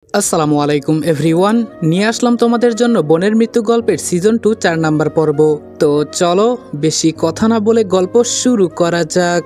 আসসালামু আলাইকুম এভরিওয়ান, নিয়ে আসলাম তোমাদের জন্য বোনের মৃত্যু গল্পের সিজন 2 4 নাম্বার পর্ব। তো চলো বেশি কথা না বলে গল্প শুরু করা যাক।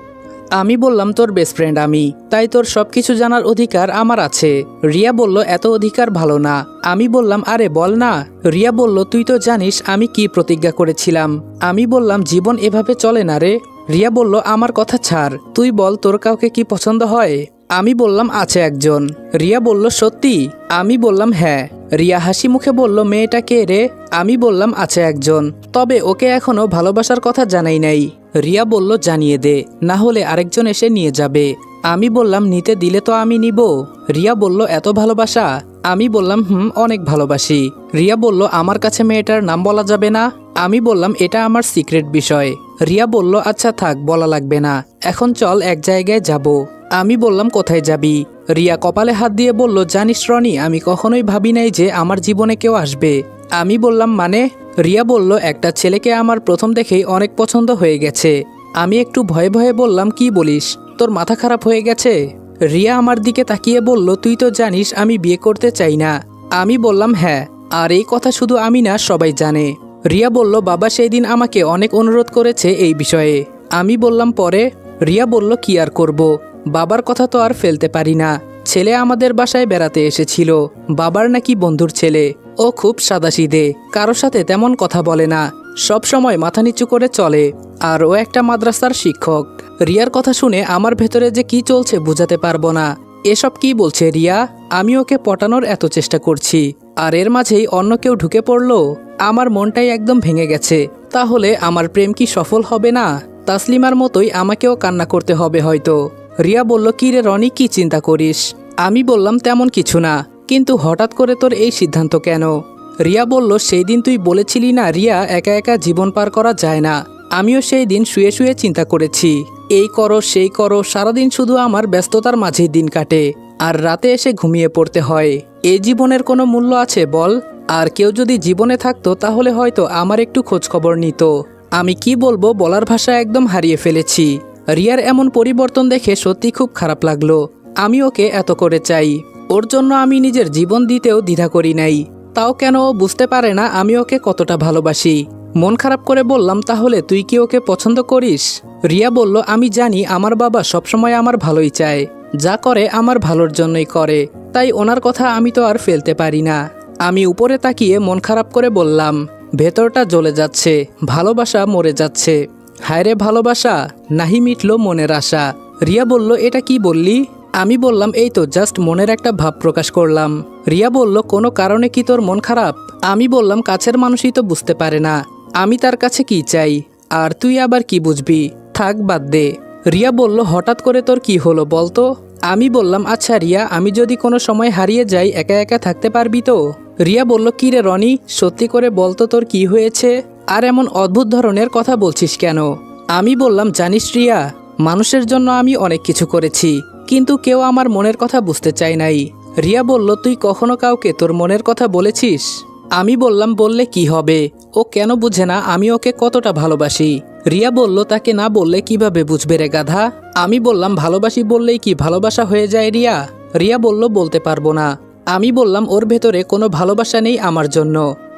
আমি বললাম, তোর বেস্ট ফ্রেন্ড আমি, তাই তোর সবকিছু জানার অধিকার আমার আছে। রিয়া বলল, এত অধিকার ভালো না। আমি বললাম, আরে বল না। রিয়া বলল, তুই তো জানিস আমি কি প্রতিজ্ঞা করেছিলাম। আমি বললাম, জীবন এভাবে চলে না রে। রিয়া বলল, আমার কথা ছাড়, তুই বল তোর কাউকে কি পছন্দ হয়। আমি বললাম, আছে একজন। রিয়া বলল, সত্যি? আমি বললাম, হ্যাঁ। রিয়া হাসি মুখে বলল, মেয়েটা কে রে? আমি বললাম, আছে একজন, তবে ওকে এখনো ভালোবাসার কথা জানাই নাই। রিয়া বলল, জানিয়ে দে, না হলে আরেকজন এসে নিয়ে যাবে। আমি বললাম, নিতে দিলে তো আমি নিব। রিয়া বলল, এত ভালোবাসা? আমি বললাম, অনেক ভালোবাসি। রিয়া বলল, আমার কাছে মেয়েটার নাম বলা যাবে না? আমি বললাম, এটা আমার সিক্রেট বিষয়। রিয়া বলল, আচ্ছা থাক, বলা লাগবে না, এখন চল এক জায়গায় যাব। আমি বললাম, কোথায় যাবি? রিয়া কপালে হাত দিয়ে বলল, জানিস রনি, আমি কখনোই ভাবি নাই যে আমার জীবনে কেউ আসবে। আমি বললাম, মানে? রিয়া বলল, একটা ছেলেকে আমার প্রথম দেখেই অনেক পছন্দ হয়ে গেছে। আমি একটু ভয়ে ভয়ে বললাম, কি বলিস, তোর মাথা খারাপ হয়ে গেছে? রিয়া আমার দিকে তাকিয়ে বলল, তুই তো জানিস আমি বিয়ে করতে চাই না। আমি বললাম, হ্যাঁ, আর এই কথা শুধু আমি না, সবাই জানে। রিয়া বলল, বাবা সেই দিন আমাকে অনেক অনুরোধ করেছে এই বিষয়ে। আমি বললাম, পরে? রিয়া বলল, কি আর করব, বাবার কথা তো আর ফেলতে পারি না। ছেলে আমাদের বাসায় বেড়াতে এসেছিল, বাবার নাকি বন্ধুর ছেলে। ও খুব সাদাসিধে, কারো সাথে তেমন কথা বলে না, সব সময় মাথা নিচু করে চলে, আর ও একটা মাদ্রাসার শিক্ষক। রিয়ার কথা শুনে আমার ভেতরে যে কি চলছে বুঝাতে পারবো না। এসব কি বলছে রিয়া? আমি ওকে পটানোর এত চেষ্টা করছি, আর এর মাঝেই অন্য কেউ ঢুকে পড়লো। আমার মনটাই একদম ভেঙে গেছে। তাহলে আমার প্রেম কি সফল হবে না? তাসলিমার মতোই আমাকেও কান্না করতে হবে হয়তো। রিয়া বলল, কি রে রনি, কি চিন্তা করিস? আমি বললাম, তেমন কিছু না, কিন্তু হঠাৎ করে তোর এই সিদ্ধান্ত কেন? রিয়া বলল, সেই দিন তুই বলেছিলি না রিয়া, একা একা জীবন পার করা যায় না। আমিও সেই দিন শুয়ে শুয়ে চিন্তা করেছি, এই করো সেই করো, সারাদিন শুধু আমার ব্যস্ততার মাঝেই দিন কাটে, আর রাতে এসে ঘুমিয়ে পড়তে হয়। এই জীবনের কোনো মূল্য আছে বল? আর কেউ যদি জীবনে থাকতো তাহলে হয়তো আমার একটু খোঁজ খবর নিত। আমি কি বলবো, বলার ভাষা একদম হারিয়ে ফেলেছি। রিয়ার এমন পরিবর্তন দেখে সত্যি খুব খারাপ লাগলো। আমি ওকে এত করে চাই, ওর জন্য আমি নিজের জীবন দিতেও দ্বিধা করি নাই। তাও কেন ও বুঝতে পারে না আমি ওকে কতটা ভালোবাসি? মন খারাপ করে বললাম, তাহলে তুই কি ওকে পছন্দ করিস? রিয়া বলল, আমি জানি আমার বাবা সবসময় আমার ভালোই চায়, যা করে আমার ভালোর জন্যই করে, তাই ওনার কথা আমি তো আর ফেলতে পারি না। আমি উপরে তাকিয়ে মন খারাপ করে বললাম, ভেতরটা জ্বলে যাচ্ছে, ভালোবাসা মরে যাচ্ছে। হায়রে ভালোবাসা, নাহি মিটল মনের আশা। রিয়া বলল, এটা কি বললি? আমি বললাম, এই তো জাস্ট মনের একটা ভাব প্রকাশ করলাম। রিয়া বলল, কোনো কারণে কি তোর মন খারাপ? আমি বললাম, কাছের মানুষই তো বুঝতে পারে না আমি তার কাছে কি চাই, আর তুই আবার কি বুঝবি, থাক বাদ দে। রিয়া বলল, হঠাৎ করে তোর কি হলো বলতো? আমি বললাম, আচ্ছা রিয়া, আমি যদি কোনো সময় হারিয়ে যাই একা একা থাকতে পারবি তো? রিয়া বলল, কি রে রনি, সত্যি করে বলতো তোর কি হয়েছে, আর এমন অদ্ভুত ধরনের কথা বলছিস কেন? আমি বললাম, জানিস রিয়া, মানুষের জন্য আমি অনেক কিছু করেছি, কিন্তু কেউ আমার মনের কথা বুঝতে চায় নাই। রিয়া বলল, তুই কখনো কাউকে তোর মনের কথা বলেছিস? আমি বললাম, বললে কি হবে, ও কেন বুঝে না আমি ওকে কতটা ভালোবাসি? রিয়া বলল, তাকে না বললে কিভাবে বুঝবে রে গাধা? আমি বললাম, ভালোবাসি বললেই কি ভালোবাসা হয়ে যায় রিয়া? রিয়া বলল, বলতে পারবো না। আমি বললাম, ওর ভেতরে কোনো ভালোবাসা নেই আমার জন্য।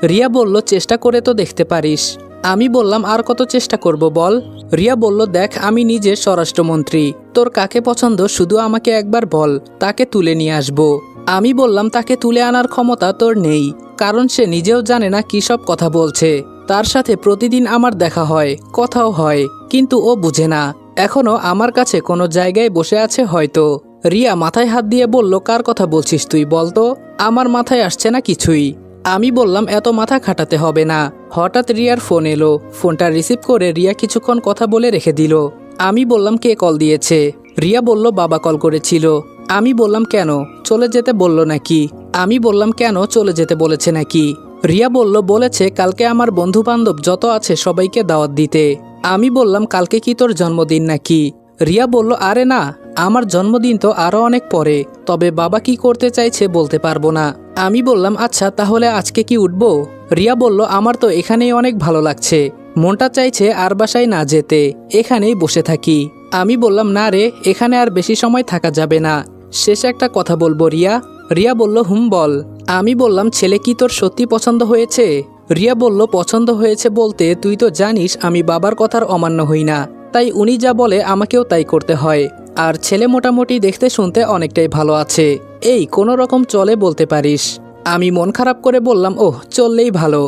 রিয়া বলল, চেষ্টা করে তো দেখতে পারিস। আমি বললাম, আর কত চেষ্টা করব বল? রিয়া বলল, দেখ, আমি নিজে স্বরাষ্ট্রমন্ত্রী, তোর কাকে পছন্দ শুধু আমাকে একবার বল, তাকে তুলে নিয়ে আসবো। আমি বললাম, তাকে তুলে আনার ক্ষমতা তোর নেই, কারণ সে নিজেও জানে না কী সব কথা বলছে। তার সাথে প্রতিদিন আমার দেখা হয়, কথাও হয়, কিন্তু ও বুঝে না, এখনো আমার কাছে কোনো জায়গায় বসে আছে হয়তো। রিয়া মাথায় হাত দিয়ে বলল, কার কথা বলছিস তুই বলতো? আমার মাথায় আসছে না কিছুই। আমি বললাম, এত মাথা খাটাতে হবে না। হঠাৎ রিয়ার ফোন এলো, ফোনটা রিসিভ করে রিয়া কিছুক্ষণ কথা বলে রেখে দিল। আমি বললাম, কে কল দিয়েছে? রিয়া বলল, বাবা কল করেছিল। আমি বললাম, কেন, চলে যেতে বলল নাকি? আমি বললাম, কেন, চলে যেতে বলেছে নাকি? রিয়া বলল, বলেছে কালকে আমার বন্ধু বান্ধব যত আছে সবাইকে দাওয়াত দিতে। আমি বললাম, কালকে কি তোর জন্মদিন নাকি? রিয়া বলল, আরে না, আমার জন্মদিন তো আরো অনেক পরে, তবে বাবা কি করতে চাইছে বলতে পারবো না। আমি বললাম, আচ্ছা তাহলে আজকে কি উঠবো? রিয়া বলল, আমার তো এখানেই অনেক ভালো লাগছে, মনটা চাইছে আর বাসায় না যেতে, এখানেই বসে থাকি। আমি বললাম, না রে, এখানে আর বেশি সময় থাকা যাবে না, শেষ একটা কথা বলবো রিয়া, রিয়া বলল হুম বল। আমি বললাম ছেলে কি তোর সত্যি পছন্দ হয়েছে? রিয়া বলল পছন্দ হয়েছে বলতে তুই তো জানিস আমি বাবার কথার অমান্য হই না, তাই উনি যা বলে আমাকেও তাই করতে হয়। আর ছেলে মোটামুটি দেখতে শুনতে অনেকটাই ভালো আছে, এই কোনো রকম চলে বলতে পারিস। আমি মন খারাপ করে বললাম ওহ চললেই ভালো।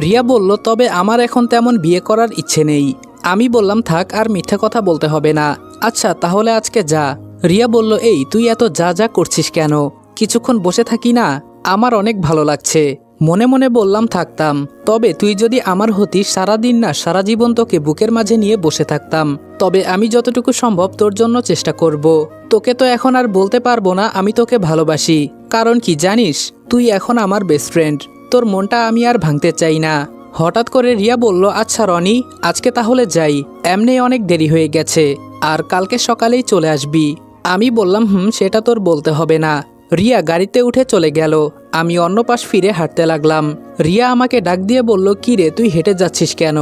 রিয়া বলল তবে আমার এখন তেমন বিয়ে করার ইচ্ছে নেই। আমি বললাম থাক আর মিথ্যা কথা বলতে হবে না, আচ্ছা তাহলে আজকে যা। রিয়া বলল এই তুই এত যা যা করছিস কেন, কিছুক্ষণ বসে থাকি না, আমার অনেক ভালো লাগছে। মনে মনে বললাম থাকতাম, তবে তুই যদি আমার হতিস সারাদিন না সারা জীবন তোকে বুকের মাঝে নিয়ে বসে থাকতাম। তবে আমি যতটুকু সম্ভব তোর জন্য চেষ্টা করব। তোকে তো এখন আর বলতে পারবো না আমি তোকে ভালোবাসি, কারণ কি জানিস তুই এখন আমার বেস্ট ফ্রেন্ড, তোর মনটা আমি আর ভাঙতে চাই না। হঠাৎ করে রিয়া বলল আচ্ছা রনি আজকে তাহলে যাই, এমনি অনেক দেরি হয়ে গেছে, আর কালকে সকালেই চলে আসবি। আমি বললাম সেটা তোর বলতে হবে না। রিয়া গাড়িতে উঠে চলে গেল, আমি অন্য পাশ ফিরে হাঁটতে লাগলাম। রিয়া আমাকে ডাক দিয়ে বলল কি রে তুই হেঁটে যাচ্ছিস কেন?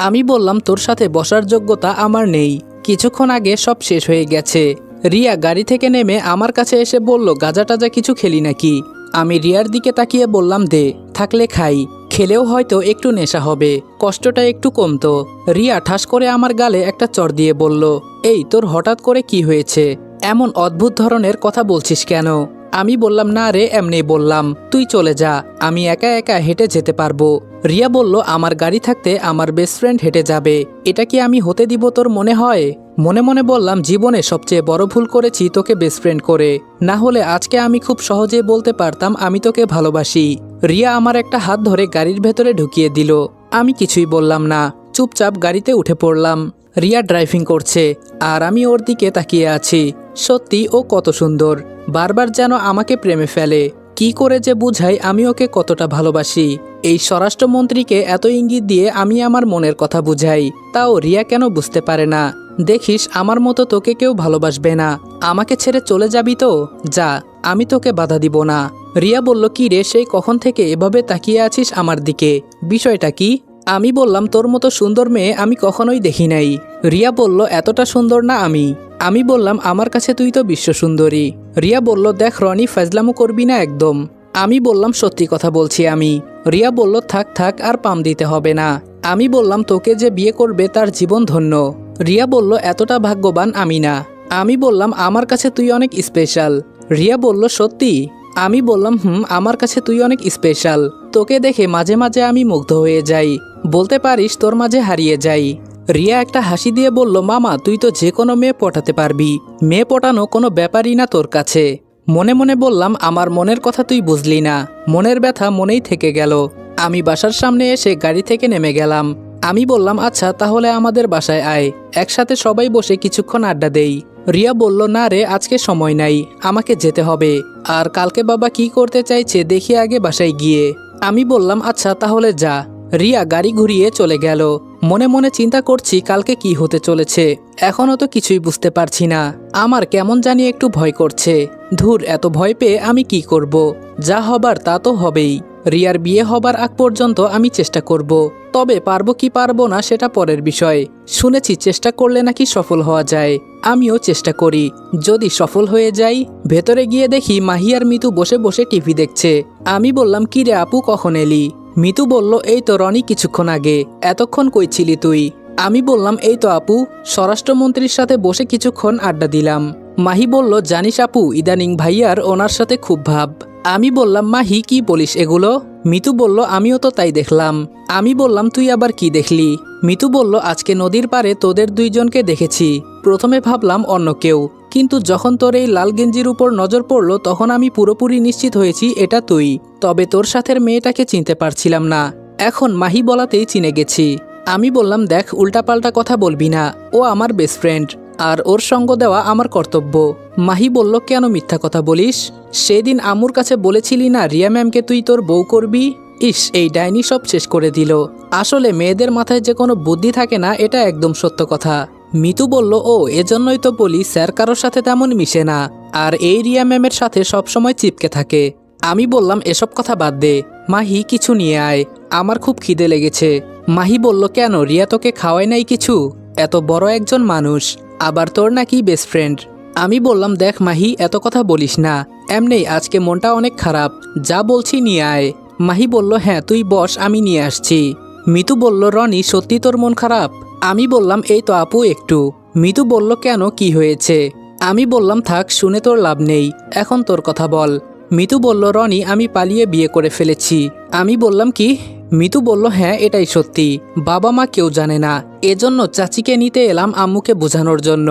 আমি বললাম তোর সাথে বসার যোগ্যতা আমার নেই, কিছুক্ষণ আগে সব শেষ হয়ে গেছে। রিয়া গাড়ি থেকে নেমে আমার কাছে এসে বলল গাঁজা টাজা কিছু খেলি নাকি? আমি রিয়ার দিকে তাকিয়ে বললাম দে, থাকলে খাই, খেলেও হয়তো একটু নেশা হবে, কষ্টটা একটু কমতো। রিয়া ঠাস করে আমার গালে একটা চড় দিয়ে বলল এই তোর হঠাৎ করে কি হয়েছে, এমন অদ্ভুত ধরনের কথা বলছিস কেন? আমি বললাম না রে এমনি বললাম, তুই চলে যা, আমি একা একা হেঁটে যেতে পারবো। রিয়া বলল আমার গাড়ি থাকতে আমার বেস্ট ফ্রেন্ড হেঁটে যাবে, এটা কি আমি হতে দিব তোর মনে হয়? মনে মনে বললাম জীবনে সবচেয়ে বড় ভুল করেছি তোকে বেস্ট ফ্রেন্ড করে, না হলে আজকে আমি খুব সহজে বলতে পারতাম আমি তোকে ভালোবাসি। রিয়া আমার একটা হাত ধরে গাড়ির ভেতরে ঢুকিয়ে দিল, আমি কিছুই বললাম না, চুপচাপ গাড়িতে উঠে পড়লাম। রিয়া ড্রাইভিং করছে আর আমি ওর দিকে তাকিয়ে আছি। সত্যি ও কত সুন্দর, বারবার যেন আমাকে প্রেমে ফেলে। কি করে যে বুঝাই আমি ওকে কতটা ভালোবাসি। এই স্বরাষ্ট্রমন্ত্রীকে এত ইঙ্গিত দিয়ে আমি আমার মনের কথা বুঝাই, তাও রিয়া কেন বুঝতে পারে না? দেখিস আমার মতো তোকে কেউ ভালোবাসবে না, আমাকে ছেড়ে চলে যাবি তো যা, আমি তোকে বাধা দিব না। রিয়া বলল কি রে সেই কখন থেকে এভাবে তাকিয়ে আছিস আমার দিকে, বিষয়টা কি? আমি বললাম তোর মতো সুন্দর মেয়ে আমি কখনোই দেখি নাই। রিয়া বলল এতটা সুন্দর না আমি। আমি বললাম আমার কাছে তুই তো বিশ্ব সুন্দরী। রিয়া বলল দেখ রনি ফাজলামো করবি না একদম। আমি বললাম সত্যি কথা বলছি আমি। রিয়া বলল থাক থাক আর পাম দিতে হবে না। আমি বললাম তোকে যে বিয়ে করবে তার জীবন ধন্য। রিয়া বলল এতটা ভাগ্যবান আমি না। আমি বললাম আমার কাছে তুই অনেক স্পেশাল। রিয়া বলল সত্যি? আমি বললাম আমার কাছে তুই অনেক স্পেশাল, তোকে দেখে মাঝে মাঝে আমি মুগ্ধ হয়ে যাই, বলতে পারিস তোর মাঝে হারিয়ে যাই। রিয়া একটা হাসি দিয়ে বলল মামা তুই তো যে কোনো মেয়ে পটাতে পারবি, মেয়ে পটানো কোনো ব্যাপারই না তোর কাছে। মনে মনে বললাম আমার মনের কথা তুই বুঝলি না, মনের ব্যথা মনেই থেকে গেল। আমি বাসার সামনে এসে গাড়ি থেকে নেমে গেলাম। আমি বললাম আচ্ছা তাহলে আমাদের বাসায় আয়, একসাথে সবাই বসে কিছুক্ষণ আড্ডা দেই। রিয়া বলল না রে আজকে সময় নাই, আমাকে যেতে হবে, আর কালকে বাবা কি করতে চাইছে দেখি আগে বাসায় গিয়ে। আমি বললাম আচ্ছা তাহলে যা। রিয়া গাড়ি ঘুরিয়ে চলে গেল। মনে মনে চিন্তা করছি কালকে কি হতে চলেছে, এখনও তো কিছুই বুঝতে পারছি না। আমার কেমন জানি একটু ভয় করছে। ধুর এত ভয় পেয়ে আমি কি করব, যা হবার তা তো হবেই। রিয়ার বিয়ে হবার আগ পর্যন্ত আমি চেষ্টা করব, তবে পারবো কি পারবো না সেটা পরের বিষয়। শুনেছি চেষ্টা করলে নাকি সফল হওয়া যায়, আমিও চেষ্টা করি। যদি সফল হয়ে যাই, ভেতরে গিয়ে দেখি মাহি আর মিতু বসে বসে টিভি দেখছে। আমি বললাম কি রে আপু কখন এলি? মিতু বলল এই তো রনি কিছুক্ষণ আগে। এতক্ষণ কই ছিলি তুই? আমি বললাম এই তো আপু, স্বরাষ্ট্রমন্ত্রীর সাথে বসে কিছুক্ষণ আড্ডা দিলাম। মাহি বলল জানিস আপু ইদানিং ভাইয়ার ওনার সাথে খুব ভাব। আমি বললাম মাহি কি বলিস এগুলো? মিতু বলল আমিও তো তাই দেখলাম। আমি বললাম তুই আবার কি দেখলি? মিতু বলল আজকে নদীর পাড়ে তোদের দুইজনকে দেখেছি, প্রথমে ভাবলাম অন্য কেউ, কিন্তু যখন তোর এই লাল গেঞ্জির উপর নজর পড়লো তখন আমি পুরোপুরি নিশ্চিত হয়েছি এটা তুই। তবে তোর সাথের মেয়েটাকে চিনতে পারছিলাম না, এখন মাহি বলাতেই চিনে গেছি। আমি বললাম দেখ উল্টাপাল্টা কথা বলবি না, ও আমার বেস্ট ফ্রেন্ড, আর ওর সঙ্গ দেওয়া আমার কর্তব্য। মাহি বলল কেন মিথ্যা কথা বলিস? সেদিন আমুর কাছে বলেছিলি না রিয়া ম্যামকে তুই তোর বউ করবি? ইস এই ডাইনি সব শেষ করে দিল। আসলে মেয়েদের মাথায় যে কোনো বুদ্ধি থাকে না, এটা একদম সত্য কথা। মিতু বলল ও এজন্যই তো বলি স্যার কারোর সাথে তেমন মিশে না, আর এই রিয়া ম্যামের সাথে সবসময় চিপকে থাকে। আমি বললাম এসব কথা বাদ দে, মাহি কিছু নিয়ে আয়, আমার খুব খিদে লেগেছে। মাহি বলল কেন রিয়া তোকে খাওয়ায় নাই কিছু? এত বড় একজন মানুষ, আবার তোর নাকি বেস্ট ফ্রেন্ড। আমি বললাম দেখ মাহি এত কথা বলিস না, এমনি আজকে মনটা অনেক খারাপ, যা বলছি নিয়ে আয়। মাহি বলল হ্যাঁ তুই বস আমি নিয়ে আসছি। মিতু বলল রনি সত্যি তোর মন খারাপ? আমি বললাম এই তো আপু একটু। মিতু বলল কেন কি হয়েছে? আমি বললাম থাক শুনে তোর লাভ নেই, এখন তোর কথা বল। মিতু বলল রনি আমি পালিয়ে বিয়ে করে ফেলেছি। আমি বললাম কি? মিতু বলল হ্যাঁ এটাই সত্যি, বাবা মা কেউ জানে না, এজন্য চাচিকে নিতে এলাম আম্মুকে বোঝানোর জন্য।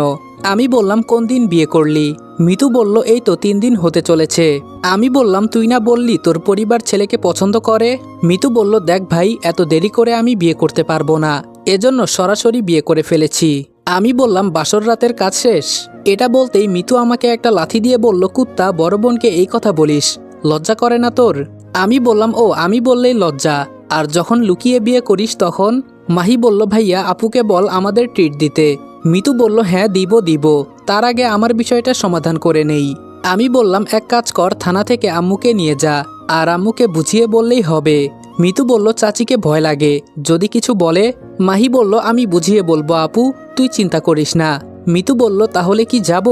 আমি বললাম কোন দিন বিয়ে করলি? মিতু বলল এই তো 3 দিন হতে চলেছে। আমি বললাম তুই না বললি তোর পরিবার ছেলেকে পছন্দ করে? মিতু বলল দেখ ভাই এত দেরি করে আমি বিয়ে করতে পারবো না, এজন্য সরাসরি বিয়ে করে ফেলেছি। আমি বললাম বাসর রাতের কাজ শেষ? এটা বলতেই মিতু আমাকে একটা লাথি দিয়ে বলল কুত্তা বড় বোনকে এই কথা বলিস, লজ্জা করে না তোর? আমি বললাম ও আমি বললেই লজ্জা, আর যখন লুকিয়ে বিয়ে করিস তখন? মাহি বলল ভাইয়া আপুকে বল আমাদের ট্রিট দিতে। মিতু বলল হ্যাঁ দিব দিব, তার আগে আমার বিষয়টা সমাধান করে নেই। আমি বললাম এক কাজ কর থানা থেকে আম্মুকে নিয়ে যা, আর আম্মুকে বুঝিয়ে বললেই হবে। মিতু বলল চাচিকে ভয় লাগে, যদি কিছু বলে? মাহি বলল আমি বুঝিয়ে বলবো আপু, তুই চিন্তা করিস না। মিতু বলল তাহলে কি যাব?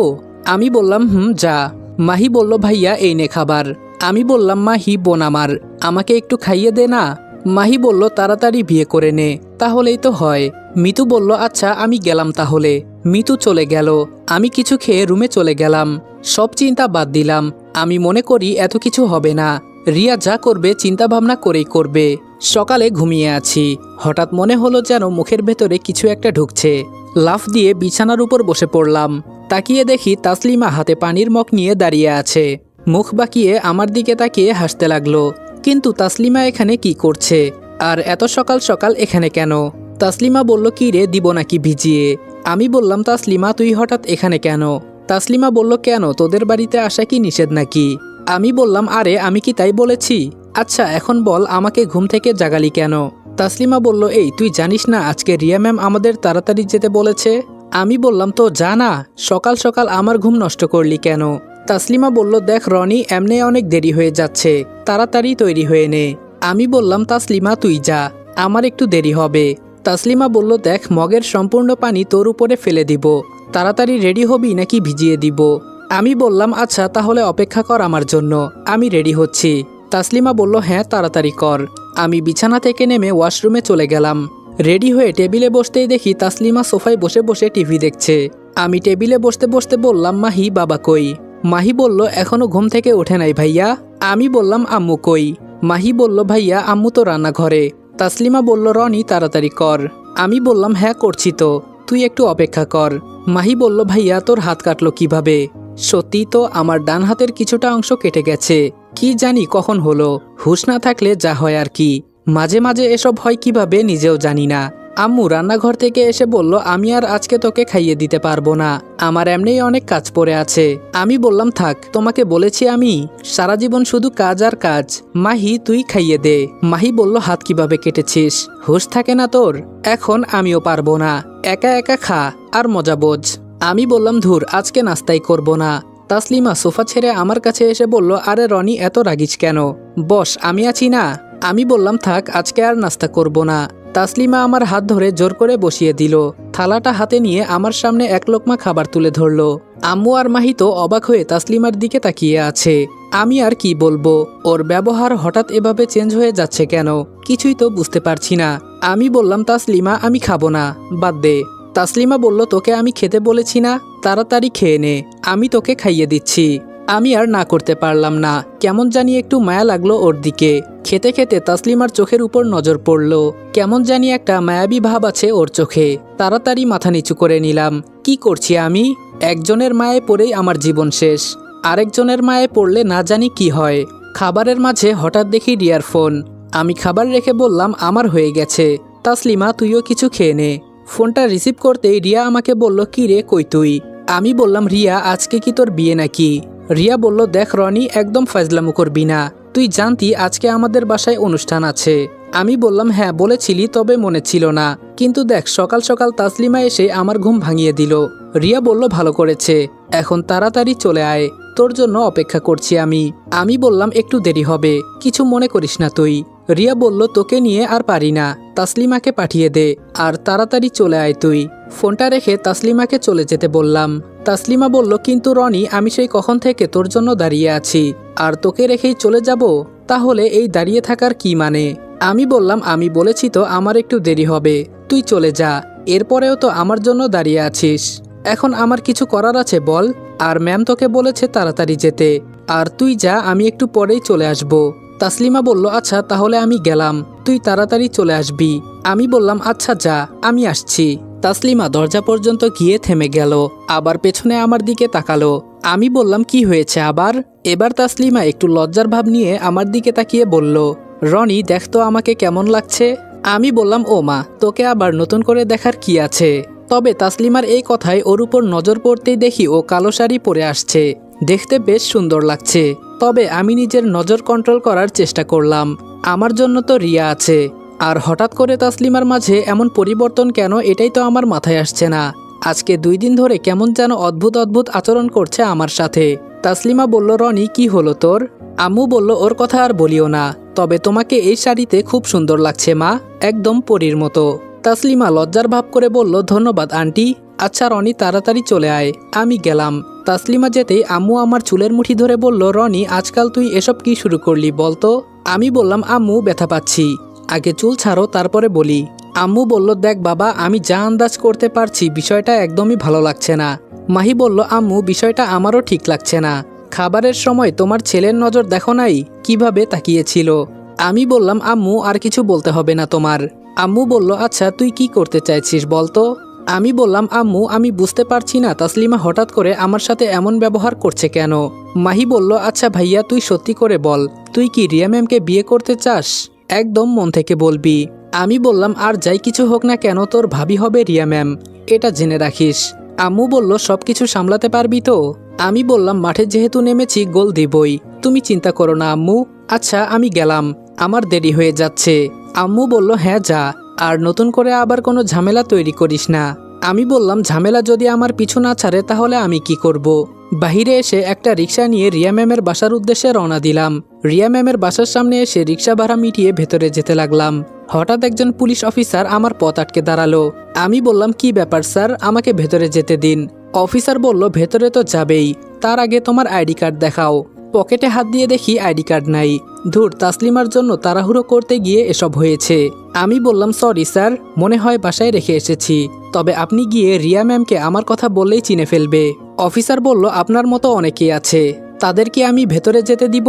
আমি বললাম যা। মাহি বলল ভাইয়া এই নে খাবার। আমি বললাম মাহি বোন আমার, আমাকে একটু খাইয়ে দে না। মাহি বলল তাড়াতাড়ি বিয়ে করে নে, তাহলেই তো হয়। মিতু বলল আচ্ছা আমি গেলাম তাহলে। মিতু চলে গেল, আমি কিছু খেয়ে রুমে চলে গেলাম। সব চিন্তা বাদ দিলাম, আমি মনে করি এত কিছু হবে না, রিয়া যা করবে চিন্তা ভাবনা করেই করবে। সকালে ঘুমিয়ে আছি, হঠাৎ মনে হলো যেন মুখের ভেতরে কিছু একটা ঢুকছে। লাফ দিয়ে বিছানার উপর বসে পড়লাম। তাকিয়ে দেখি তাসলিমা হাতে পানির মগ নিয়ে দাঁড়িয়ে আছে, মুখ বাঁকিয়ে আমার দিকে তাকিয়ে হাসতে লাগলো। কিন্তু তাসলিমা এখানে কি করছে, আর এত সকাল সকাল এখানে কেন? তাসলিমা বলল কি রে দিব নাকি ভিজিয়ে? আমি বললাম তাসলিমা তুই হঠাৎ এখানে কেন? তাসলিমা বলল কেন তোদের বাড়িতে আসা কি নিষেধ নাকি? আমি বললাম আরে আমি কি তাই বলেছি? আচ্ছা এখন বল আমাকে ঘুম থেকে জাগালি কেন? তাসলিমা বলল এই তুই জানিস না আজকে রিয়া ম্যাম আমাদের তাড়াতাড়ি যেতে বলেছে? আমি বললাম তো জানা, সকাল সকাল আমার ঘুম নষ্ট করলি কেন? তাসলিমা বলল দেখ রনি এমনি অনেক দেরি হয়ে যাচ্ছে, তাড়াতাড়ি তৈরি হয়ে নে। আমি বললাম তাসলিমা তুই যা, আমার একটু দেরি হবে। তাসলিমা বলল দেখ মগের সম্পূর্ণ পানি তোর উপরে ফেলে দিব, তাড়াতাড়ি রেডি হবি নাকি ভিজিয়ে দিব? আমি বললাম আচ্ছা তাহলে অপেক্ষা কর আমার জন্য, আমি রেডি হচ্ছি। তাসলিমা বলল হ্যাঁ তাড়াতাড়ি কর। আমি বিছানা থেকে নেমে ওয়াশরুমে চলে গেলাম। রেডি হয়ে টেবিলে বসতেই দেখি তাসলিমা সোফায় বসে বসে টিভি দেখছে। আমি টেবিলে বসতে বসতে বললাম মাহি বাবা কই? মাহি বলল এখনো ঘুম থেকে ওঠে নাই ভাইয়া। আমি বললাম আম্মু কই? মাহি বলল ভাইয়া আম্মু তো রান্নাঘরে। তাসলিমা বলল রনি তাড়াতাড়ি কর। আমি বললাম হ্যাঁ করছি তো, তুই একটু অপেক্ষা কর। মাহি বলল ভাইয়া তোর হাত কাটলো কিভাবে? সত্যি তো আমার ডান হাতের কিছুটা অংশ কেটে গেছে, কি জানি কখন হলো, হুঁশ না থাকলে যা হয় আর কি, মাঝে মাঝে এসব হয় কিভাবে নিজেও জানি না। আম্মু রান্নাঘর থেকে এসে বলল আমি আর আজকে তোকে খাইয়ে দিতে পারবো না, আমার এমনিই অনেক কাজ পড়ে আছে। আমি বললাম থাক, তোমাকে বলেছি আমি সারা জীবন শুধু কাজ আর কাজ, মাহি তুই খাইয়ে দে। মাহি বলল হাত কিভাবে কেটেছিস, হুঁশ থাকে না তোর? এখন আমিও পারবো না, একা একা খা আর মজা বোঝ। আমি বললাম ধুর আজকে নাস্তাই করব না। তাসলিমা সোফা ছেড়ে আমার কাছে এসে বলল আরে রনি এত রাগিস কেন, বস আমি আছি না। আমি বললাম থাক আজকে আর নাস্তা করব না। তাসলিমা আমার হাত ধরে জোর করে বসিয়ে দিল, থালাটা হাতে নিয়ে আমার সামনে এক লোকমা খাবার তুলে ধরলো। আম্মু আর মাহি তো অবাক হয়ে তাসলিমার দিকে তাকিয়ে আছে। আমি আর কি বলবো, ওর ব্যবহার হঠাৎ এভাবে চেঞ্জ হয়ে যাচ্ছে কেন, কিছুই তো বুঝতে পারছি না। আমি বললাম তাসলিমা আমি খাবো না, বাদ দে। তাসলিমা বলল তোকে আমি খেতে বলেছি না, তাড়াতাড়ি খেয়ে নে, আমি তোকে খাইয়ে দিচ্ছি। আমি আর না করতে পারলাম না, কেমন জানি একটু মায়া লাগলো ওর দিকে। খেতে খেতে তাসলিমার চোখের উপর নজর পড়ল, কেমন জানি একটা মায়াবী ভাব আছে ওর চোখে। তাড়াতাড়ি মাথা নিচু করে নিলাম, কি করছি আমি? একজনের মায়ে পড়েই আমার জীবন শেষ, আরেকজনের মায়ে পড়লে না জানি কি হয়। খাবারের মাঝে হঠাৎ দেখি রিয়ার ফোন। আমি খাবার রেখে বললাম আমার হয়ে গেছে, তাসলিমা তুইও কিছু খেয়ে নে। ফোনটা রিসিভ করতেই রিয়া আমাকে বলল কি রে কই তুই? আমি বললাম রিয়া আজকে কি তোর বিয়ে নাকি? রিয়া বলল দেখ রনি একদম ফাজলামো করবি না, তুই জানতি আজকে আমাদের বাসায় অনুষ্ঠান আছে। আমি বললাম হ্যাঁ বলেছিলি, তবে মনে ছিল না, কিন্তু দেখ সকাল সকাল তাসলিমা এসে আমার ঘুম ভাঙিয়ে দিল। রিয়া বলল ভালো করেছে, এখন তাড়াতাড়ি চলে আয়, তোর জন্য অপেক্ষা করছি আমি। আমি বললাম একটু দেরি হবে, কিছু মনে করিস না তুই। রিয়া বলল তোকে নিয়ে আর পারি না, তাসলিমাকে পাঠিয়ে দে আর তাড়াতাড়ি চলে আয় তুই। ফোনটা রেখে তাসলিমাকে চলে যেতে বললাম। তাসলিমা বলল, কিন্তু রনি, আমি সেই কখন থেকে তোর জন্য দাঁড়িয়ে আছি, আর তোকে রেখেই চলে যাব? তাহলে এই দাঁড়িয়ে থাকার কি মানে? আমি বললাম, আমি বলেছি তো আমার একটু দেরি হবে, তুই চলে যা। এরপরেও তো আমার জন্য দাঁড়িয়ে আছিস, এখন আমার কিছু করার আছে বল? আর ম্যাম তোকে বলেছে তাড়াতাড়ি যেতে, আর তুই যা, আমি একটু পরেই চলে আসব। তাসলিমা বলল, আচ্ছা তাহলে আমি গেলাম, তুই তাড়াতাড়ি চলে আসবি। আমি বললাম, আচ্ছা যা, আমি আসছি। তাসলিমা দরজা পর্যন্ত গিয়ে থেমে গেল, আবার পেছনে আমার দিকে তাকালো। আমি বললাম, কি হয়েছে আবার? এবার তাসলিমা একটু লজ্জার ভাব নিয়ে আমার দিকে তাকিয়ে বলল, রনি, দেখ তো আমাকে কেমন লাগছে। আমি বললাম, ও মা, তোকে আবার নতুন করে দেখার কি আছে? তবে তাসলিমার এই কথায় ওর উপর নজর পড়তেই দেখি ও কালো শাড়ি পরে আসছে, দেখতে বেশ সুন্দর লাগছে। তবে আমি নিজের নজর কন্ট্রোল করার চেষ্টা করলাম, আমার জন্য তো রিয়া আছে। আর হঠাৎ করে তাসলিমার মাঝে এমন পরিবর্তন কেন, এটাই তো আমার মাথায় আসছে না। আজকে 2 দিন ধরে কেমন যেন অদ্ভুত অদ্ভুত আচরণ করছে আমার সাথে। তাসলিমা বলল, রনি, কি হলো তোর? আম্মু বলল, ওর কথা আর বলিও না, তবে তোমাকে এই শাড়িতে খুব সুন্দর লাগছে মা, একদম পরীর মতো। তাসলিমা লজ্জার ভাব করে বলল, ধন্যবাদ আন্টি। আচ্ছা রনি, তাড়াতাড়ি চলে আয়, আমি গেলাম। তাসলিমা যেতেই আম্মু আমার চুলের মুঠি ধরে বলল, রনি, আজকাল তুই এসব কি শুরু করলি বলতো? আমি বললাম, আম্মু, ব্যথা পাচ্ছি, আগে চুল ছাড়ো তারপরে বলি। আম্মু বলল, দেখ বাবা, আমি যা আন্দাজ করতে পারছি বিষয়টা একদমই ভালো লাগছে না। মাহি বলল, আম্মু, বিষয়টা আমারও ঠিক লাগছে না। খাবারের সময় তোমার ছেলের নজর দেখো নাই কিভাবে তাকিয়েছিল? আমি বললাম, আম্মু, আর কিছু বলতে হবে না তোমার। আম্মু বলল, আচ্ছা তুই কি করতে চাইছিস বলতো? আমি বললাম, আম্মু, আমি বুঝতে পারছি না তাসলিমা হঠাৎ করে আমার সাথে এমন ব্যবহার করছে কেন। মাহি বলল, আচ্ছা ভাইয়া, তুই সত্যি করে বল, তুই কি রিয়া ম্যামকে বিয়ে করতে চাস? একদম মন থেকে বলবি। আমি বললাম, আর যাই কিছু হোক না কেন, তোর ভাবি হবে রিয়া ম্যাম, এটা জেনে রাখিস। আম্মু বলল, সবকিছু সামলাতে পারবি তো? আমি বললাম, মাঠে যেহেতু নেমেছি, গোল দিবই, তুমি চিন্তা করো না আম্মু। আচ্ছা আমি গেলাম, আমার দেরি হয়ে যাচ্ছে। আম্মু বলল, হ্যাঁ যা, আর নতুন করে আবার কোনো ঝামেলা তৈরি করিস না। আমি বললাম, ঝামেলা যদি আমার পিছু না ছাড়ে তাহলে আমি কি করব? বাহিরে এসে একটা রিক্সা নিয়ে রিয়া ম্যামের বাসার উদ্দেশ্যে রওনা দিলাম। রিয়া ম্যামের বাসার সামনে এসে রিক্সা ভাড়া মিটিয়ে ভেতরে যেতে লাগলাম। হঠাৎ একজন পুলিশ অফিসার আমার পথ আটকে দাঁড়ালো। আমি বললাম, কি ব্যাপার স্যার, আমাকে ভেতরে যেতে দিন। অফিসার বলল, ভেতরে তো যাবেই, তার আগে তোমার আইডি কার্ড দেখাও। পকেটে হাত দিয়ে দেখি আইডি কার্ড নাই। ধুর, তাসলিমার জন্য তাড়াহুড়ো করতে গিয়ে এসব হয়েছে। আমি বললাম, সরি স্যার, মনে হয় বাসায় রেখে এসেছি, তবে আপনি গিয়ে রিয়া ম্যামকে আমার কথা বললেই চিনে ফেলবে। অফিসার বলল, আপনার মতো অনেকেই আছে, তাদেরকে আমি ভেতরে যেতে দিব?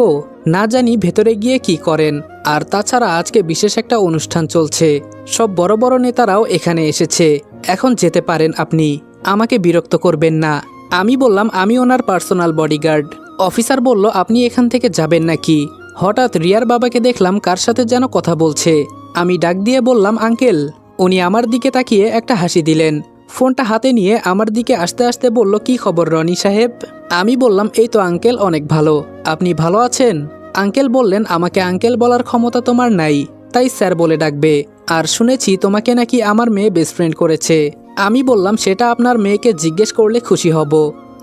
না জানি ভেতরে গিয়ে কি করেন। আর তাছাড়া আজকে বিশেষ একটা অনুষ্ঠান চলছে, সব বড় বড় নেতারাও এখানে এসেছে, এখন যেতে পারেন আপনি, আমাকে বিরক্ত করবেন না। আমি বললাম, আমি ওনার পার্সোনাল বডিগার্ড। অফিসার বলল, আপনি এখান থেকে যাবেন নাকি? হঠাৎ রিয়ার বাবাকে দেখলাম কার সাথে যেন কথা বলছে। আমি ডাক দিয়ে বললাম, আঙ্কেল। উনি আমার দিকে তাকিয়ে একটা হাসি দিলেন, ফোনটা হাতে নিয়ে আমার দিকে আসতে আসতে বলল, কি খবর রনি সাহেব? আমি বললাম, এই তো আঙ্কেল, অনেক ভালো, আপনি ভালো আছেন? আঙ্কেল বললেন, আমাকে আঙ্কেল বলার ক্ষমতা তোমার নাই, তাই স্যার বলে ডাকবে। আর শুনেছি তোমাকে নাকি আমার মেয়ে বেস্ট ফ্রেন্ড করেছে। আমি বললাম, সেটা আপনার মেয়েকে জিজ্ঞেস করলে খুশি হব,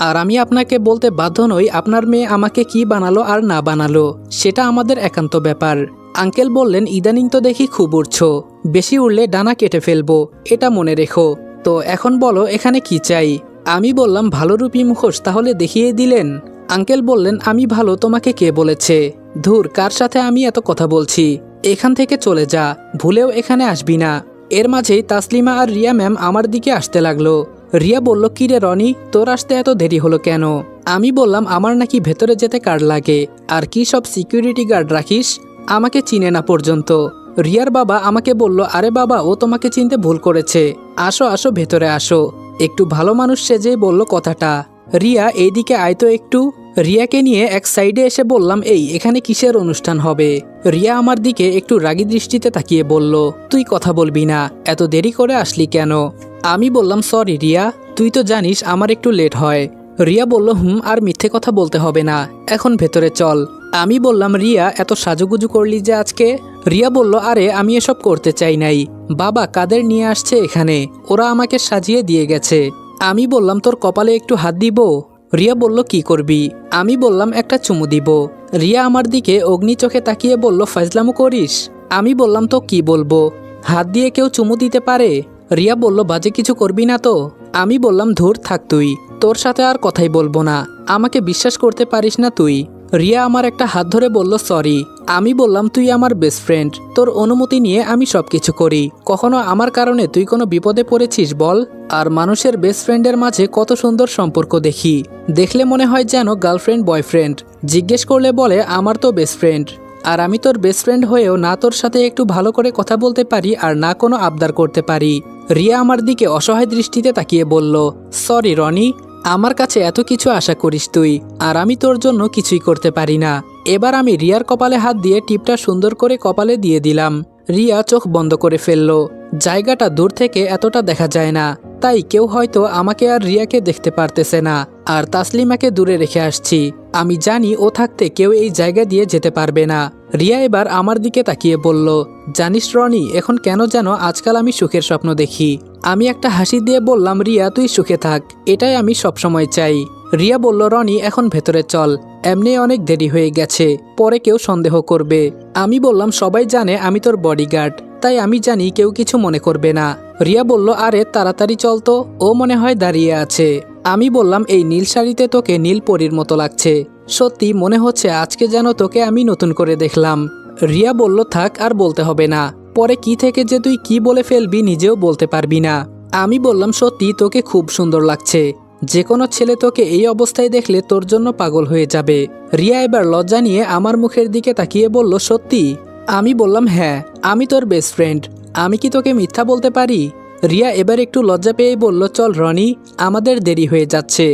আর আমি আপনাকে বলতে বাধ্য নই আপনার মেয়ে আমাকে কি বানালো আর না বানালো, সেটা আমাদের একান্ত ব্যাপার। আঙ্কেল বললেন, ইদানিং তো দেখি খুব উড়ছো, বেশি উড়লে ডানা কেটে ফেলবো, এটা মনে রেখো। তো এখন বলো এখানে কি চাই? আমি বললাম, ভালো রূপী মুখোশ তাহলে দেখিয়ে দিলেন। আঙ্কেল বললেন, আমি ভালো তোমাকে কে বলেছে? ধুর, কার সাথে আমি এত কথা বলছি, এখান থেকে চলে যা, ভুলেও এখানে আসবি না। এর মাঝেই তাসলিমা আর রিয়া ম্যাম আমার দিকে আসতে লাগলো। রিয়া বলল, কি রে রনি, তোর আসতে এত দেরি হলো কেন? আমি বললাম, আমার নাকি ভেতরে যেতে কার্ড লাগে, আর কি সব সিকিউরিটি গার্ড রাখিস, আমাকে চিনে না পর্যন্ত। রিয়ার বাবা আমাকে বলল, আরে বাবা, ও তোমাকে চিনতে ভুল করেছে, আসো আসো ভেতরে আসো। একটু ভালো মানুষ সেজেই বলল কথাটা। রিয়া, এইদিকে আয় তো একটু। রিয়াকে নিয়ে এক সাইডে এসে বললাম, এই এখানে কিসের অনুষ্ঠান হবে? রিয়া আমার দিকে একটু রাগী দৃষ্টিতে তাকিয়ে বলল, তুই কথা বলবি না, এত দেরি করে আসলি কেন? আমি বললাম, সরি রিয়া, তুই তো জানিস আমার একটু লেট হয়। রিয়া বলল, আর মিথ্যে কথা বলতে হবে না, এখন ভেতরে চল। আমি বললাম, রিয়া, এত সাজুগুজু করলি যে আজকে? রিয়া বলল, আরে আমি এসব করতে চাই নাই, বাবা কাদের নিয়ে আসছে এখানে, ওরা আমাকে সাজিয়ে দিয়ে গেছে। আমি বললাম, তোর কপালে একটু হাত দিব? রিয়া বলল, কি করবি? আমি বললাম, একটা চুমু দিব। রিয়া আমার দিকে অগ্নি চোখে তাকিয়ে বলল, ফাজলামো করিস? আমি বললাম, তো কি বলবো, হাত দিয়ে কেউ চুমু দিতে পারে? রিয়া বলল, বাজে কিছু করবি না তো? আমি বললাম, ধুর থাক তুই, তোর সাথে আর কথাই বলবো না। আমাকে বিশ্বাস করতে পারিস না তুই। রিয়া আমার একটা হাত ধরে বলল সরি। আমি বললাম তুই আমার বেস্ট ফ্রেন্ড, তোর অনুমতি নিয়ে আমি সবকিছু করি। কখনো আমার কারণে তুই কোনো বিপদে পড়েছিস বল? আর মানুষের বেস্ট ফ্রেন্ডের মাঝে কত সুন্দর সম্পর্ক দেখি, দেখলে মনে হয় যেন গার্লফ্রেন্ড বয়ফ্রেন্ড। জিজ্ঞেস করলে বলে আমার তো বেস্ট ফ্রেন্ড। আর আমি তোর বেস্ট ফ্রেন্ড হয়েও না তোর সাথে একটু ভালো করে কথা বলতে পারি আর না কোনো আবদার করতে পারি। রিয়া আমার দিকে অসহায় দৃষ্টিতে তাকিয়ে বলল, সরি রনি, আমার কাছে এত কিছু আশা করিস তুই, আর আমি তোর জন্য কিছুই করতে পারি না। এবার আমি রিয়ার কপালে হাত দিয়ে টিপটা সুন্দর করে কপালে দিয়ে দিলাম। রিয়া চোখ বন্ধ করে ফেলল। জায়গাটা দূর থেকে এতটা দেখা যায় না, তাই কেউ হয়তো আমাকে আর রিয়াকে দেখতে পারতেছে না। আর তাসলিমাকে দূরে রেখে আসছি। আমি জানি ও থাকতে কেউ এই জায়গা দিয়ে যেতে পারবে না। রিয়া এবার আমার দিকে তাকিয়ে বলল, জানিস রনি, এখন কেন যেন আজকাল আমি সুখের স্বপ্ন দেখি। আমি একটা হাসি দিয়ে বললাম, রিয়া তুই সুখে থাক, এটাই আমি সবসময় চাই। রিয়া বলল, রনি এখন ভেতরে চল, এমনি অনেক দেরি হয়ে গেছে, পরে কেউ সন্দেহ করবে। আমি বললাম, সবাই জানে আমি তোর বডিগার্ড, তাই আমি জানি কেউ কিছু মনে করবে না। রিয়া বলল, আরে তাড়াতাড়ি চল তো, ও মনে হয় দাঁড়িয়ে আছে। আমি বললাম, এই নীল শাড়িতে তোকে নীল পরীর মতো লাগছে, সত্যি মনে হচ্ছে আজকে যেন তোকে আমি নতুন করে দেখলাম। রিয়া বলল, থাক আর বলতে হবে না, পরে কি থেকে যে তুই কি বলে ফেলবি নিজেও বলতে পারবি না। আমি বললাম, সত্যি তোকে খুব সুন্দর লাগছে, যে কোনো ছেলে তোকে এই অবস্থায় দেখলে তোর জন্য পাগল হয়ে যাবে। রিয়া এবার লজ্জা নিয়ে আমার মুখের দিকে তাকিয়ে বলল, সত্যি? আমি বললাম, হ্যাঁ, আমি তোর বেস্ট ফ্রেন্ড, আমি কি তোকে মিথ্যা বলতে পারি? রিয়া এবার একটু লজ্জা পেয়ে বলল, চল রনি, আমাদের দেরি হয়ে যাচ্ছে।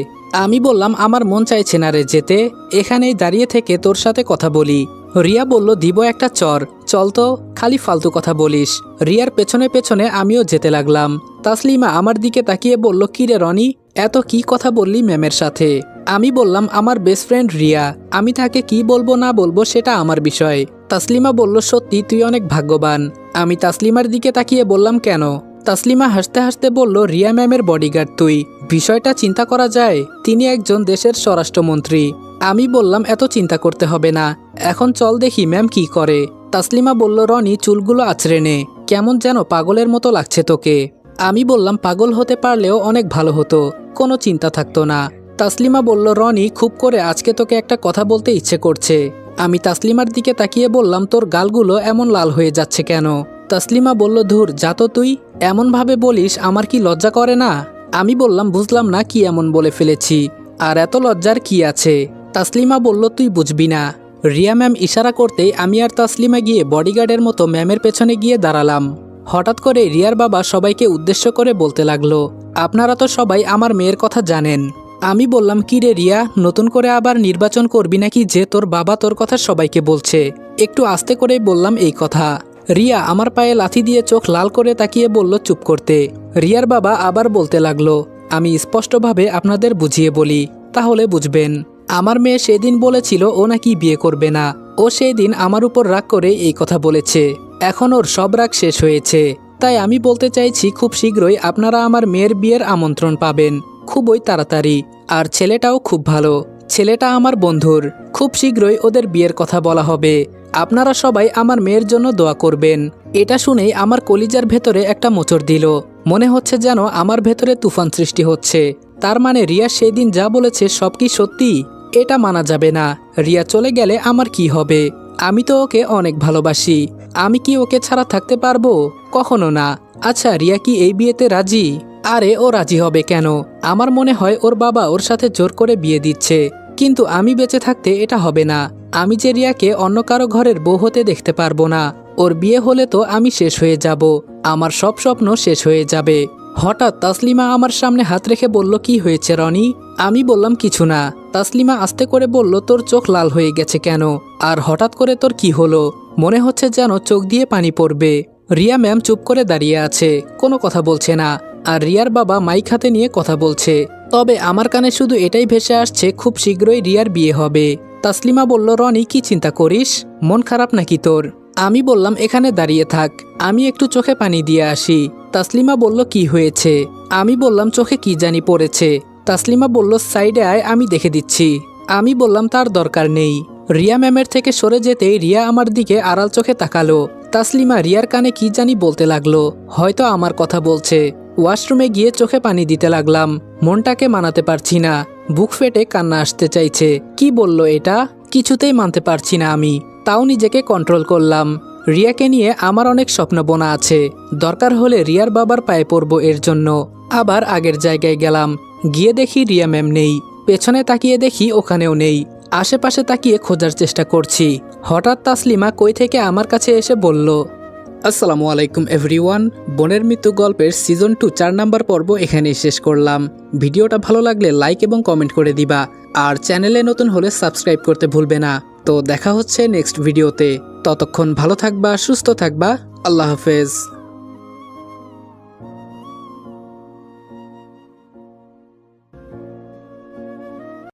আমি বললাম, আমার মন চাইছে না রে যেতে, এখানেই দাঁড়িয়ে থেকে তোর সাথে কথা বলি। রিয়া বলল, দিব একটা চর, চল তো, খালি ফালতু কথা বলিস। রিয়ার পেছনে পেছনে আমিও যেতে লাগলাম। তাসলিমা আমার দিকে তাকিয়ে বলল, কি রে রনি, এত কি কথা বললি ম্যামের সাথে? আমি বললাম, আমার বেস্ট ফ্রেন্ড রিয়া, আমি তাকে কি বলবো না বলবো সেটা আমার বিষয়। তাসলিমা বলল, সত্যি তুই অনেক ভাগ্যবান। আমি তাসলিমার দিকে তাকিয়ে বললাম, কেন? তাসলিমা হাসতে হাসতে বলল, রিয়া ম্যামের বডিগার্ড তুই, বিষয়টা চিন্তা করা যায়, তিনি একজন দেশের স্বরাষ্ট্রমন্ত্রী। আমি বললাম, এত চিন্তা করতে হবে না, এখন চল দেখি ম্যাম কি করে। তাসলিমা বলল, রনি চুলগুলো আঁচড়ে নে, কেমন যেন পাগলের মতো লাগছে তোকে। আমি বললাম, পাগল হতে পারলেও অনেক ভালো হতো, কোনো চিন্তা থাকতো না। তাসলিমা বলল, রনি খুব করে আজকে তোকে একটা কথা বলতে ইচ্ছে করছে। আমি তাসলিমার দিকে তাকিয়ে বললাম, তোর গালগুলো এমন লাল হয়ে যাচ্ছে কেন? তাসলিমা বলল, ধুর যা তো তুই, এমনভাবে বলিস আমার কি লজ্জা করে না? আমি বললাম, বুঝলাম না কি এমন বলে ফেলেছি, আর এত লজ্জার কি আছে? তাসলিমা বলল, তুই বুঝবি না। রিয়া ম্যাম ইশারা করতেই আমি আর তাসলিমা গিয়ে বডিগার্ডের মতো ম্যামের পেছনে গিয়ে দাঁড়ালাম। হঠাৎ করে রিয়ার বাবা সবাইকে উদ্দেশ্য করে বলতে লাগলো, আপনারা তো সবাই আমার মেয়ের কথা জানেন। আমি বললাম, কি রে রিয়া, নতুন করে আবার নির্বাচন করবি নাকি যে তোর বাবা তোর কথা সবাইকে বলছে? একটু আস্তে করেই বললাম এই কথা। রিয়া আমার পায়ে লাথি দিয়ে চোখ লাল করে তাকিয়ে বলল, চুপ করতে। রিয়ার বাবা আবার বলতে লাগলো, আমি স্পষ্টভাবে আপনাদের বুঝিয়ে বলি, তাহলে বুঝবেন। আমার মেয়ে সেদিন বলেছিল ও নাকি বিয়ে করবে না, ও সেই দিন আমার উপর রাগ করে এই কথা বলেছে। এখন ওর সব রাগ শেষ হয়েছে, তাই আমি বলতে চাইছি খুব শীঘ্রই আপনারা আমার মেয়ের বিয়ের আমন্ত্রণ পাবেন, খুবই তাড়াতাড়ি। আর ছেলেটাও খুব ভালো, ছেলেটা আমার বন্ধুর, খুব শীঘ্রই ওদের বিয়ের কথা বলা হবে। আপনারা সবাই আমার মেয়ের জন্য দোয়া করবেন। এটা শুনেই আমার কলিজার ভেতরে একটা মোচড় দিল, মনে হচ্ছে যেন আমার ভেতরে তুফান সৃষ্টি হচ্ছে। তার মানে রিয়া সেই দিন যা বলেছে সব কি সত্যি? এটা মানা যাবে না। রিয়া চলে গেলে আমার কি হবে? আমি তো ওকে অনেক ভালোবাসি, আমি কি ওকে ছাড়া থাকতে পারবো? কখনো না। আচ্ছা, রিয়া কি এই বিয়েতে রাজি? আরে ও রাজি হবে কেন? আমার মনে হয় ওর বাবা ওর সাথে জোর করে বিয়ে দিচ্ছে, কিন্তু আমি বেঁচে থাকতে এটা হবে না। আমি যে রিয়াকে অন্য কারো ঘরের বউ হতে দেখতে পারবো না। ওর বিয়ে হলে তো আমি শেষ হয়ে যাব, আমার সব স্বপ্ন শেষ হয়ে যাবে। হঠাৎ তাসলিমা আমার সামনে হাত রেখে বলল, কি হয়েছে রনি? আমি বললাম, কিছু না। তাসলিমা আস্তে করে বলল, তোর চোখ লাল হয়ে গেছে কেন? আর হঠাৎ করে তোর কি হলো? মনে হচ্ছে যেন চোখ দিয়ে পানি পড়বে। রিয়া ম্যাম চুপ করে দাঁড়িয়ে আছে, কোনো কথা বলছে না। আর রিয়ার বাবা মাইক হাতে নিয়ে কথা বলছে, তবে আমার কানে শুধু এটাই ভেসে আসছে, খুব শীঘ্রই রিয়ার বিয়ে হবে। তাসলিমা বলল, রনি কি চিন্তা করিস? মন খারাপ নাকি তোর? আমি বললাম, এখানে দাঁড়িয়ে থাক, আমি একটু চোখে পানি দিয়ে আসি। তাসলিমা বলল, কি হয়েছে? আমি বললাম, চোখে কি জানি পড়েছে। তাসলিমা বলল, সাইডে আয়, আমি দেখে দিচ্ছি। আমি বললাম, তার দরকার নেই। রিয়া ম্যামের থেকে সরে যেতেই রিয়া আমার দিকে আড়াল চোখে তাকালো। তাসলিমা রিয়ার কানে কি জানি বলতে লাগলো, হয়তো আমার কথা বলছে। ওয়াশরুমে গিয়ে চোখে পানি দিতে লাগলাম। মনটাকে মানাতে পারছি না, বুক ফেটে কান্না আসতে চাইছে। কি বলল এটা? কিছুতেই মানতে পারছি না আমি, তাও নিজেকে কন্ট্রোল করলাম। রিয়াকে নিয়ে আমার অনেক স্বপ্ন বোনা আছে, দরকার হলে রিয়ার বাবার পায়ে পড়বো এর জন্য। আবার আগের জায়গায় গেলাম, গিয়ে দেখি রিয়া ম্যাম নেই। পেছনে তাকিয়ে দেখি ওখানেও নেই। আশেপাশে তাকিয়ে খোঁজার চেষ্টা করছি। হঠাৎ তাসলিমা কই থেকে আমার কাছে এসে বলল, আসসালামু আলাইকুম এভরিওয়ান। বোনের মৃত্যু গল্পের সিজন 2 4 নাম্বার পর্ব এখানেই শেষ করলাম। ভিডিওটা ভালো লাগলে লাইক এবং কমেন্ট করে দিবা, আর চ্যানেলে নতুন হলে সাবস্ক্রাইব করতে ভুলবে না। তো দেখা হচ্ছে নেক্সট ভিডিওতে। ততক্ষণ ভালো থাকবা, সুস্থ থাকবা। আল্লাহ হাফেজ।